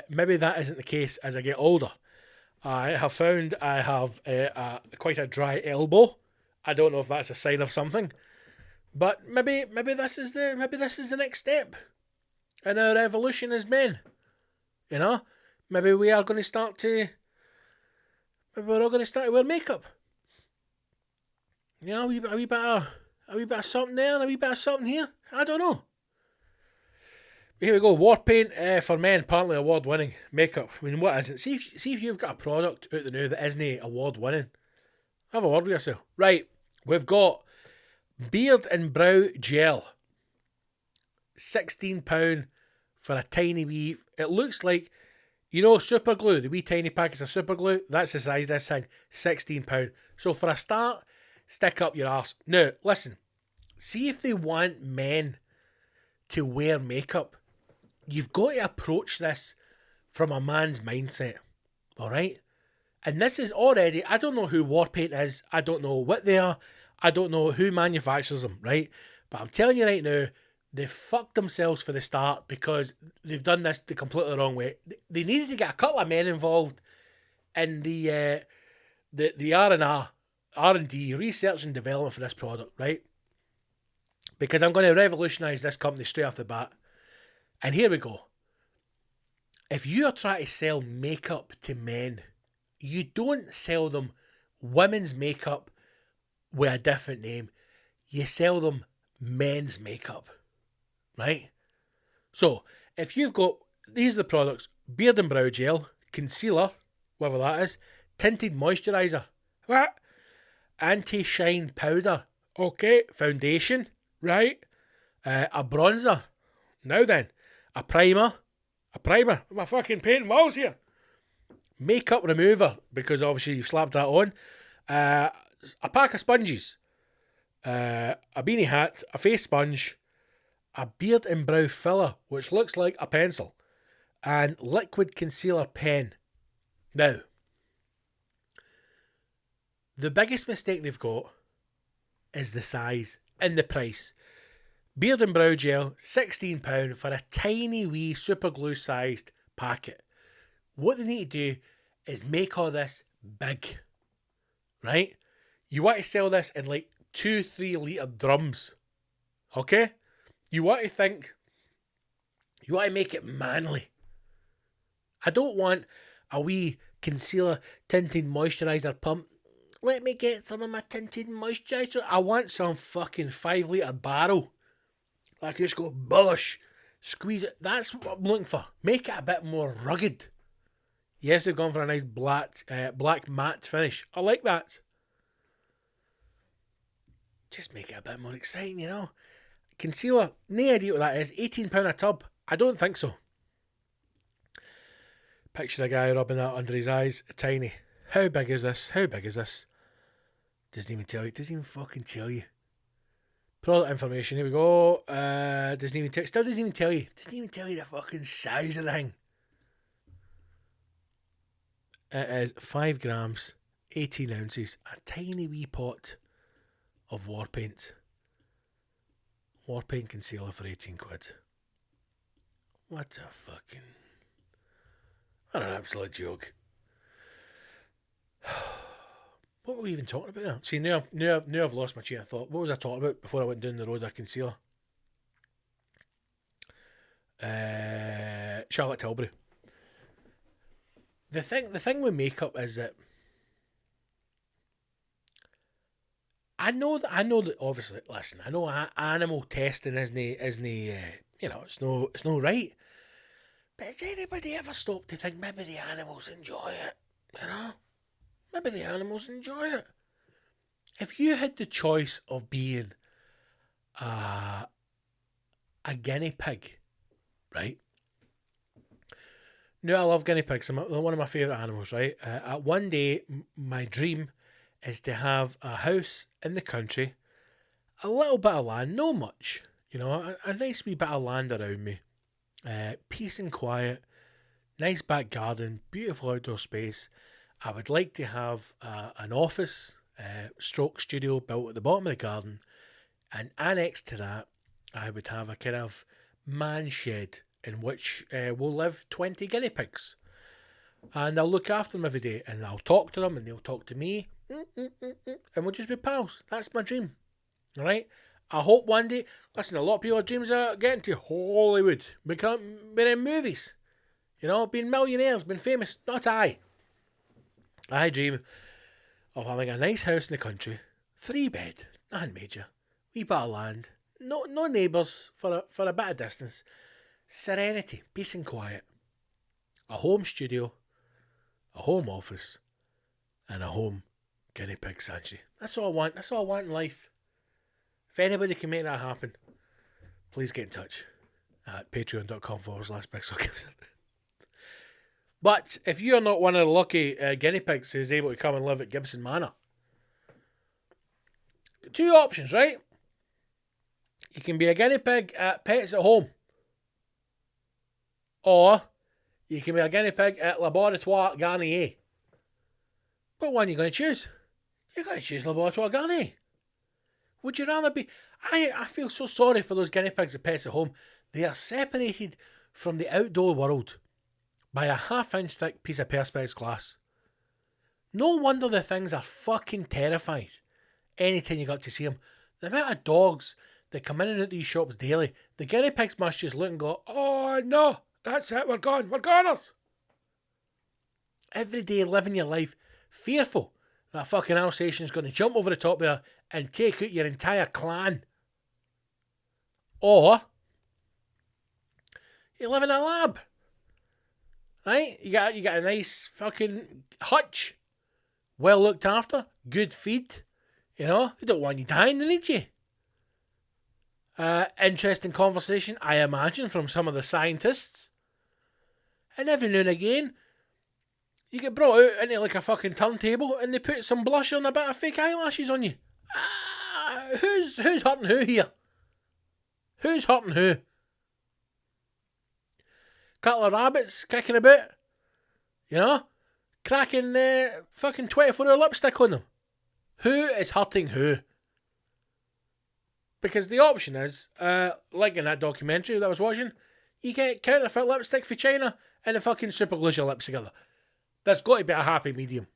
S1: maybe that isn't the case as I get older. I have found I have quite a dry elbow. I don't know if that's a sign of something, but maybe this is the next step in our evolution as men. Maybe we are going to start to. Maybe we're all going to start to wear makeup. A wee bit of something there, and a wee bit of something here. I don't know. Here we go. War Paint for men, apparently award-winning makeup. I mean, what isn't? See if you've got a product out there now that isn't award-winning. Have a word with yourself. Right, we've got Beard and Brow Gel. £16 for a tiny wee... It looks like, super glue, the wee tiny packets of super glue. That's the size of this thing. £16. So for a start, stick up your arse. Now, listen. See if they want men to wear makeup. You've got to approach this from a man's mindset. Alright? And this is already, I don't know who War Paint is. I don't know what they are. I don't know who manufactures them, right? But I'm telling you right now, they've fucked themselves for the start because they've done this the completely wrong way. They needed to get a couple of men involved in the R&D, research and development for this product, right? Because I'm going to revolutionise this company straight off the bat. And here we go. If you are trying to sell makeup to men, you don't sell them women's makeup with a different name. You sell them men's makeup, right? So, if you've got, these are the products: Beard and Brow Gel, Concealer, whatever that is, Tinted Moisturiser, what? Anti-Shine Powder, okay, Foundation, right? A bronzer, now then, a primer, my fucking painting walls here. Makeup remover, because obviously you've slapped that on. A pack of sponges. A beanie hat, a face sponge, a beard and brow filler, which looks like a pencil, and liquid concealer pen. Now, the biggest mistake they've got is the size and the price. Beard and Brow Gel, £16 for a tiny wee super glue sized packet. What they need to do is make all this big, right? You want to sell this in like 2-3 litre drums, okay? You want to make it manly. I don't want a wee concealer tinted moisturiser pump. Let me get some of my tinted moisturiser. I want some fucking 5 litre barrel. Like, just go bush, squeeze it. That's what I'm looking for. Make it a bit more rugged. Yes, they've gone for a nice black matte finish. I like that. Just make it a bit more exciting, you know. Concealer, no idea what that is. £18 a tub. I don't think so. Picture a guy rubbing that under his eyes. Tiny. How big is this? How big is this? Doesn't even tell you. Doesn't even fucking tell you. Product information. Here we go. Doesn't even tell. Still doesn't even tell you. Doesn't even tell you the fucking size of the thing. It is 5 grams, 18 ounces. A tiny wee pot of war paint. War paint concealer for 18 quid. What a fucking... What an absolute joke. What were we even talking about there? See, now I've lost my chain of thought. What was I talking about before I went down the road of concealer? Charlotte Tilbury. The thing with makeup is that I know that obviously, listen, I know animal testing isn't you know, it's no right. But has anybody ever stopped to think maybe the animals enjoy it? You know? Maybe the animals enjoy it. If you had the choice of being a guinea pig, right? No, I love guinea pigs. They're one of my favourite animals, right? One day, my dream is to have a house in the country, a little bit of land, no much, you know, a nice wee bit of land around me, peace and quiet, nice back garden, beautiful outdoor space. I would like to have an office, stroke studio built at the bottom of the garden, and annexed to that, I would have a kind of man shed in which will live 20 guinea pigs. And I'll look after them every day, and I'll talk to them, and they'll talk to me, and we'll just be pals. That's my dream. All right? I hope one day, listen, a lot of people's dreams are getting to Hollywood, being in movies, you know, being millionaires, being famous. Not I. I dream of having a nice house in the country, 3-bed, nothing major, wee bit of land, no neighbours for a bit of distance, serenity, peace and quiet, a home studio, a home office, and a home guinea pig sanctuary. That's all I want. That's all I want in life. If anybody can make that happen, please get in touch at patreon.com/Scott Gibson. But if you're not one of the lucky guinea pigs who's able to come and live at Gibson Manor, 2 options, right? You can be a guinea pig at Pets at Home, or you can be a guinea pig at Laboratoire Garnier. What one are you going to choose? You're going to choose Laboratoire Garnier. Would you rather be... I feel so sorry for those guinea pigs at Pets at Home. They are separated from the outdoor world by a 1/2-inch thick piece of perspex glass. No wonder the things are fucking terrified anytime you got to see them. The amount of dogs that come in and out these shops daily, the guinea pigs must just look and go, oh no, that's it, we're gone, we're goners. Every day living your life fearful that fucking Alsatian's going to jump over the top there and take out your entire clan. Or you live in a lab. Right? You got a nice fucking hutch. Well looked after. Good feed. You know? They don't want you dying, they need you. Interesting conversation, I imagine, from some of the scientists. And every now and again, you get brought out into like a fucking turntable and they put some blush on a bit of fake eyelashes on you. Who's hurting who here? Who's hurting who? Couple of rabbits kicking about, you know, cracking fucking 24-hour lipstick on them. Who is hurting who? Because the option is, like in that documentary that I was watching, you get counterfeit lipstick for China and the fucking super glues your lips together. There's got to be a happy medium.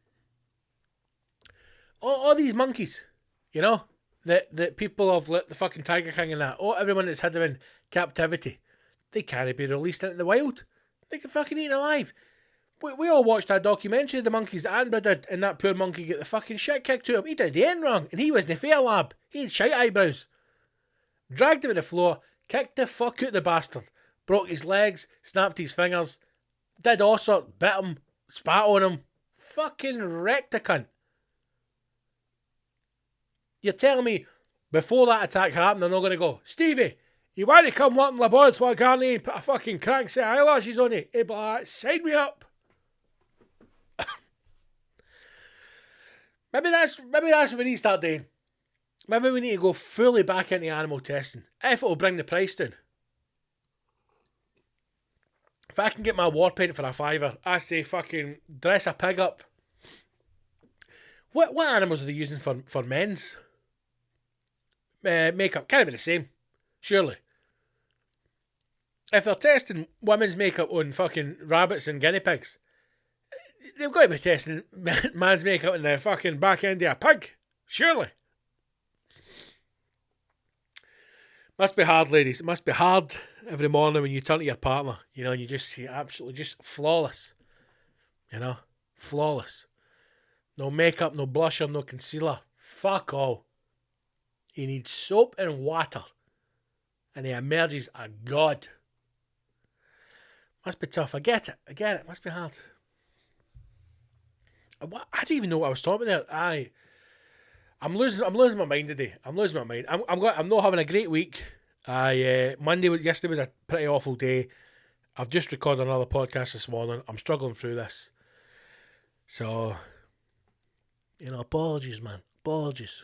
S1: All these monkeys, you know, that people have let the fucking Tiger King and that, everyone that's had them in captivity, they can't be released into the wild. They can fucking eat alive. We all watched that documentary of the monkeys that Attenborough did, and that poor monkey get the fucking shit kicked to him. He did the end wrong, and he wasn't fair, lab. He had shite eyebrows. Dragged him to the floor, kicked the fuck out the bastard, broke his legs, snapped his fingers, did all sorts, bit him, spat on him, fucking wrecked the cunt. You're telling me, before that attack happened, they're not going to go, Stevie, you want to come work in the laboratory, can't you, and put a fucking crank set of eyelashes on you? He'd be like, sign me up. Maybe that's what we need to start doing. Maybe we need to go fully back into animal testing, if it'll bring the price down. If I can get my war paint for a £5, I say fucking dress a pig up. What animals are they using for men's makeup? Can't be the same, surely. If they're testing women's makeup on fucking rabbits and guinea pigs, they've got to be testing man's makeup in the fucking back end of a pig, surely. Must be hard, ladies. It must be hard every morning when you turn to your partner, you know, and you just see absolutely just flawless. You know? Flawless. No makeup, no blusher, no concealer. Fuck all. He needs soap and water. And he emerges a god. Must be tough. I get it. Must be hard. I don't even know what I was talking about there. I'm losing my mind today. I'm losing my mind. I'm not having a great week. Yesterday was a pretty awful day. I've just recorded another podcast this morning. I'm struggling through this. So, you know, apologies, man. Apologies.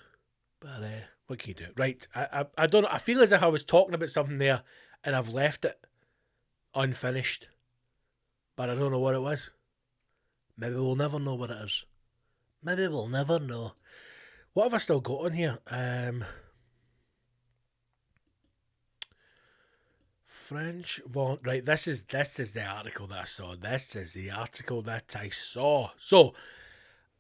S1: But what can you do? Right. I don't know. I feel as if I was talking about something there and I've left it unfinished. But I don't know what it was. Maybe we'll never know what it is. Maybe we'll never know. What have I still got on here? French Vaughn. Right, this is the article that I saw. This is the article that I saw. So,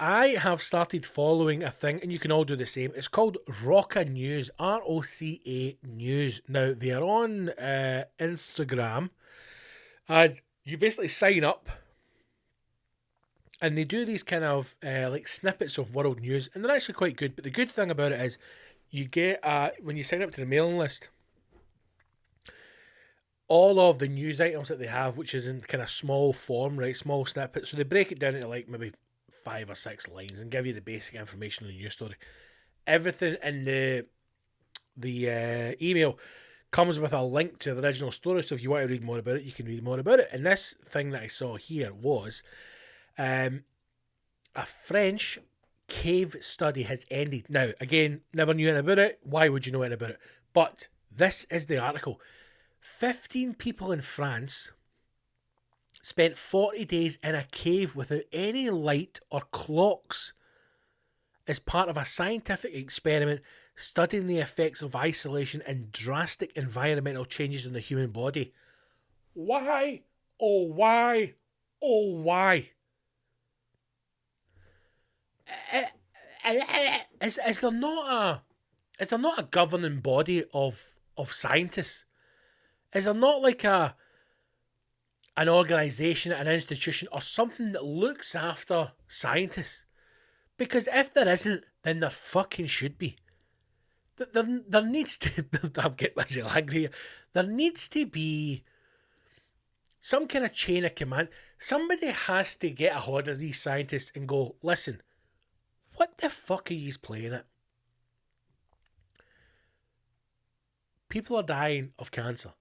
S1: I have started following a thing, and you can all do the same. It's called Roca News, ROCA News. Now, they are on Instagram, and you basically sign up, and they do these kind of like snippets of world news, and they're actually quite good. But the good thing about it is you get, when you sign up to the mailing list, all of the news items that they have, which is in kind of small form, right, small snippets. So they break it down into like maybe 5 or 6 lines and give you the basic information on the news story. Everything in the email comes with a link to the original story, so if you want to read more about it, you can read more about it. And this thing that I saw here was a French cave study has ended. Now, again, never knew anything about it. Why would you know anything about it? But this is the article. 15 people in France spent 40 days in a cave without any light or clocks as part of a scientific experiment studying the effects of isolation and drastic environmental changes on the human body. Why? Oh, why? Oh, why? Is there not a governing body of scientists? Is there not like an organisation, an institution, or something that looks after scientists? Because if there isn't, then there fucking should be. There needs to. I'm getting myself angry here. There needs to be some kind of chain of command. Somebody has to get a hold of these scientists and go, listen, what the fuck are you playing at? People are dying of cancer.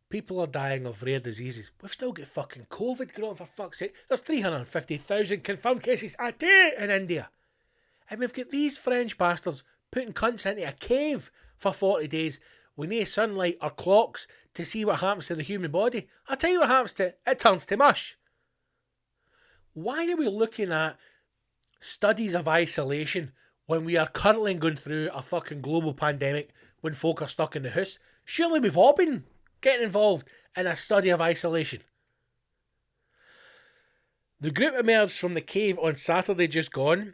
S1: People are dying of rare diseases. We've still got fucking COVID going on, for fuck's sake. There's 350,000 confirmed cases a day in India. And we've got these French bastards putting cunts into a cave for 40 days with no sunlight or clocks to see what happens to the human body. I'll tell you what happens to it. It turns to mush. Why are we looking at studies of isolation when we are currently going through a fucking global pandemic when folk are stuck in the house? Surely we've all been getting involved in a study of isolation. The group emerged from the cave on Saturday just gone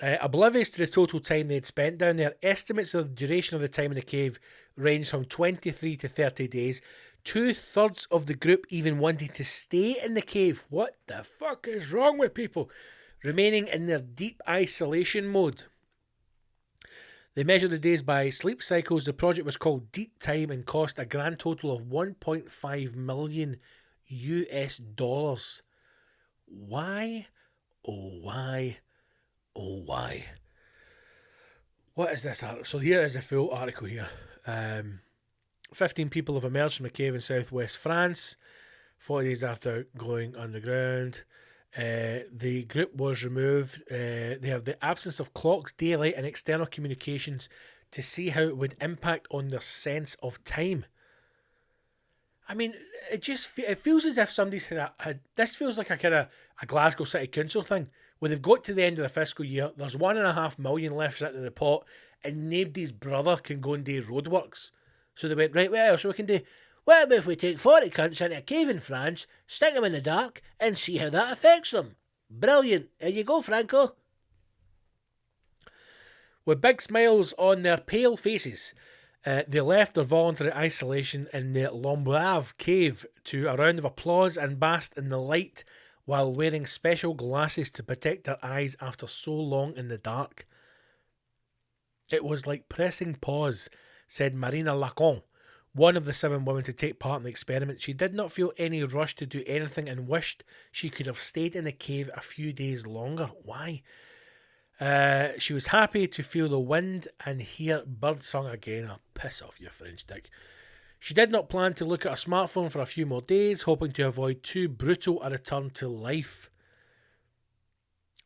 S1: Oblivious to the total time they had spent down there, estimates of the duration of the time in the cave ranged from 23 to 30 days. 2/3 of the group even wanting to stay in the cave. What the fuck is wrong with people? Remaining in their deep isolation mode. They measured the days by sleep cycles. The project was called Deep Time and cost a grand total of $1.5 million US. Why? Oh, why? Oh, why? What is this article? So here is the full article here. 15 people have emerged from a cave in southwest France 40 days after going underground. The group was removed. They have the absence of clocks, daylight and external communications to see how it would impact on their sense of time. I mean, it feels as if somebody's had this feels like a kind of a Glasgow City Council thing, where they've got to the end of the fiscal year, there's 1.5 million left sitting in the pot, and nobody's brother can go and do roadworks. So they went, right, what else we can do? What if we take 40 cunts into a cave in France, stick them in the dark, and see how that affects them? Brilliant. There you go, Franco. With big smiles on their pale faces, they left their voluntary isolation in the Lombrave cave to a round of applause and basked in the light while wearing special glasses to protect their eyes after so long in the dark. It was like pressing pause, said Marina Lacon, one of the 7 women to take part in the experiment. She did not feel any rush to do anything and wished she could have stayed in the cave a few days longer. Why? She was happy to feel the wind and hear birdsong again. Oh, piss off, you French dick. She did not plan to look at a smartphone for a few more days, hoping to avoid too brutal a return to life.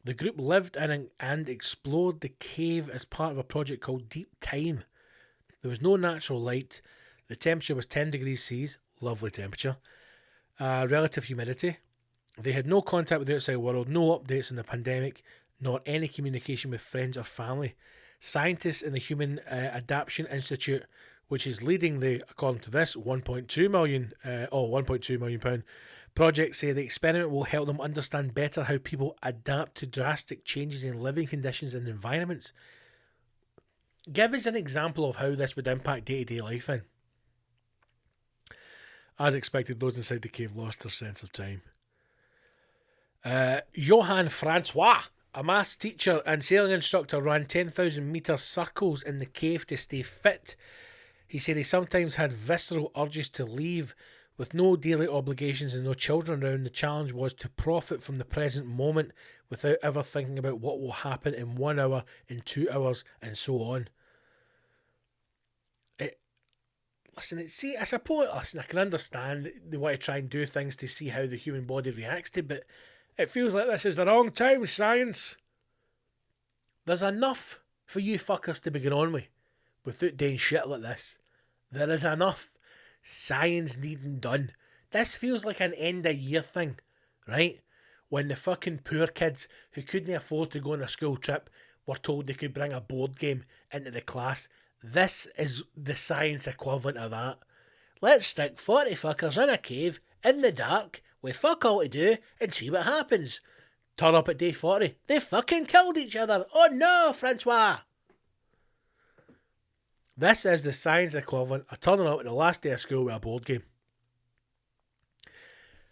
S1: The group lived in and explored the cave as part of a project called Deep Time. There was no natural light. The temperature was 10 degrees Celsius, lovely temperature. Relative humidity. They had no contact with the outside world, no updates on the pandemic, nor any communication with friends or family. Scientists in the Human Adaptation Institute, which is leading the, according to this, £1.2 million project, say the experiment will help them understand better how people adapt to drastic changes in living conditions and environments. Give us an example of how this would impact day-to-day life then. As expected, those inside the cave lost their sense of time. Johann Francois, a maths teacher and sailing instructor, ran 10,000 metre circles in the cave to stay fit. He said he sometimes had visceral urges to leave. With no daily obligations and no children around, the challenge was to profit from the present moment without ever thinking about what will happen in 1 hour, in 2 hours, and so on. I can understand they want to try and do things to see how the human body reacts to it, but it feels like this is the wrong time, science. There's enough for you fuckers to be going on with without doing shit like this. There is enough. Science needing done. This feels like an end of year thing, right? When the fucking poor kids who couldn't afford to go on a school trip were told they could bring a board game into the class. This is the science equivalent of that. Let's stick 40 fuckers in a cave, in the dark, with fuck all to do, and see what happens. Turn up at day 40. They fucking killed each other. Oh no, Francois! This is the science equivalent of turning up at the last day of school with a board game.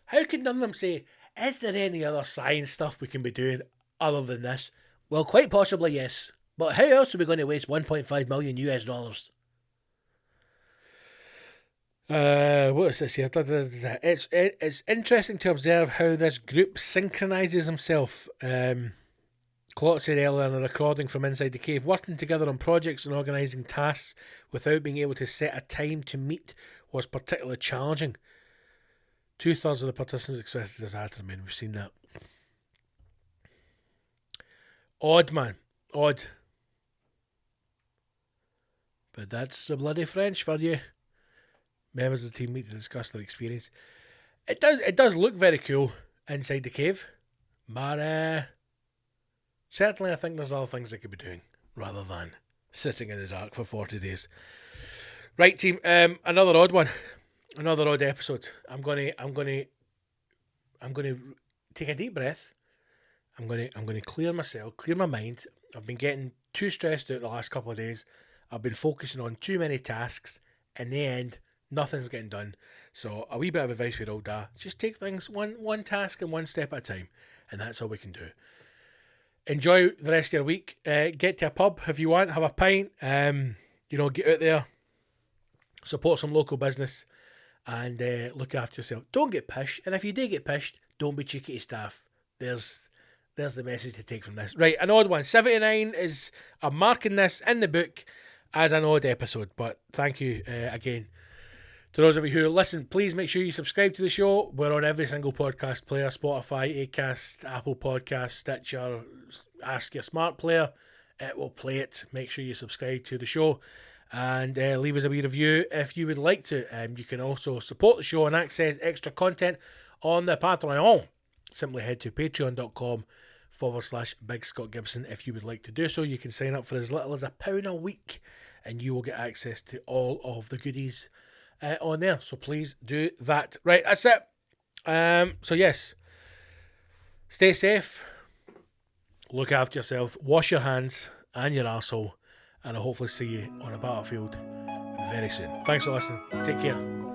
S1: How can none of them say, is there any other science stuff we can be doing other than this? Well, quite possibly yes. But how else are we going to waste $1.5 million US? What is this here? It's interesting to observe how this group synchronises himself. Clot said earlier in a recording from inside the cave, working together on projects and organising tasks without being able to set a time to meet was particularly challenging. 2/3 of the participants expressed a desire to remain. We've seen that. Odd, man. Odd. But that's the bloody French for you. Members of the team meet to discuss their experience. It does look very cool inside the cave. But certainly I think there's other things they could be doing rather than sitting in the dark for 40 days. Right, team, another odd one. Another odd episode. I'm gonna take a deep breath. I'm gonna clear my mind. I've been getting too stressed out the last couple of days. I've been focusing on too many tasks. In the end, nothing's getting done. So a wee bit of advice for you all, da. Just take things one task and one step at a time. And that's all we can do. Enjoy the rest of your week. Get to a pub if you want. Have a pint. Get out there. Support some local business. And look after yourself. Don't get pished. And if you do get pished, don't be cheeky to staff. There's the message to take from this. Right, an odd one. 79 is... I'm marking this in the book as an odd episode. But thank you again to those of you who listen. Please make sure you subscribe to the show. We're on every single podcast player. Spotify, Acast, Apple Podcasts, Stitcher. Ask your smart player. It will play it. Make sure you subscribe to the show. And leave us a wee review if you would like to. You can also support the show and access extra content on the Patreon. Simply head to patreon.com/Big Scott Gibson if you would like to do so. You can sign up for as little as £1 a week and you will get access to all of the goodies on there. So please do that. Right, that's it. So yes, stay safe. Look after yourself. Wash your hands and your arsehole. And I'll hopefully see you on a battlefield very soon. Thanks for listening. Take care.